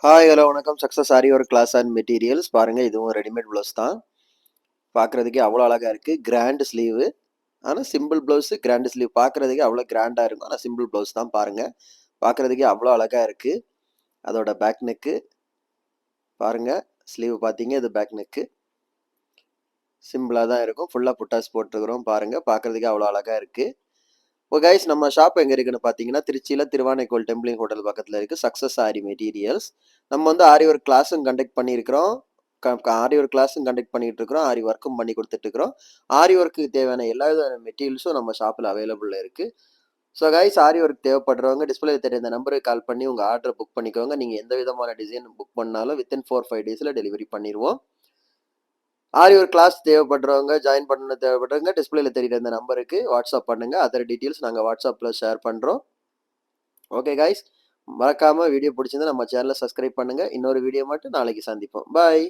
Hi hello வணக்கம். Success ஆரி ஒரு class and materials பாருங்கள். இதுவும் ரெடிமேட் ப்ளவுஸ் தான். பார்க்குறதுக்கே அவ்வளோ அழகாக இருக்குது. கிராண்ட் ஸ்லீவு, ஆனால் சிம்பிள் ப்ளவுஸு. கிராண்ட் ஸ்லீவ் பார்க்குறதுக்கே அவ்வளோ கிராண்டாக இருக்கும். ஆனால் சிம்பிள் ப்ளவுஸ் தான். பாருங்கள், பார்க்குறதுக்கே அவ்வளோ அழகாக இருக்குது. அதோட பேக் நெக்கு பாருங்கள். ஸ்லீவ் பார்த்தீங்க, இது பேக் நெக்கு சிம்பிளாக தான் இருக்கும். ஃபுல்லாக புட்டாஸ் போட்டுருக்குறோம். பாருங்கள், பார்க்குறதுக்கே அவ்வளோ அழகாக இருக்குது. இப்போ கைஸ், நம்ம ஷாப் எங்கே இருக்குன்னு பார்த்தீங்கன்னா, திருச்சியில் திருவானைக்கோல் டெம்பிளிங் ஹோட்டல் பக்கத்தில் இருக்குது. சக்ஸஸ் ஆரி மெட்டீரியல்ஸ். நம்ம வந்து ஆரி ஒர்க் கிளாஸும் கண்டக்ட் பண்ணியிருக்கிறோம். ஆரி ஒர்க் கிளாஸும் கண்டக்ட் பண்ணிட்டு இருக்கிறோம். ஆரி ஒர்க்கும் பண்ணி கொடுத்துட்ருக்குறோம். ஆரி ஒர்க்குக்கு தேவையான எல்லா விதமான மெட்டீரியல்ஸும் நம்ம ஷாப்பில் அவைலபிள் இருக்குது. ஸோ கைஸ், ஆரி ஒர்க் தேவைப்படுறவங்க டிஸ்பிளே தெரிய இந்த நம்பருக்கு கால் பண்ணி உங்கள் ஆர்டரை புக் பண்ணிக்கோங்க. நீங்கள் எந்த விதமான டிசைன் புக் பண்ணாலும் வித்தின் 4-5 டேஸில் டெலிவரி பண்ணிடுவோம். ஆரி ஒரு கிளாஸ் தேவைப்படுறவங்க, ஜாயின் பண்ண தேவைப்படுறவங்க டிஸ்பிளேல தெரியுற இந்த நம்பருக்கு வாட்ஸ்அப் பண்ணுங்க. அதர் டீட்டெயில்ஸ் நாங்கள் வாட்ஸ்அப்பில் ஷேர் பண்ணுறோம். ஓகே கைஸ், மறக்காமல் வீடியோ பிடிச்சிருந்தா நம்ம சேனலை சப்ஸ்கிரைப் பண்ணுங்கள். இன்னொரு வீடியோ மட்டும் நாளைக்கு சந்திப்போம். பாய்.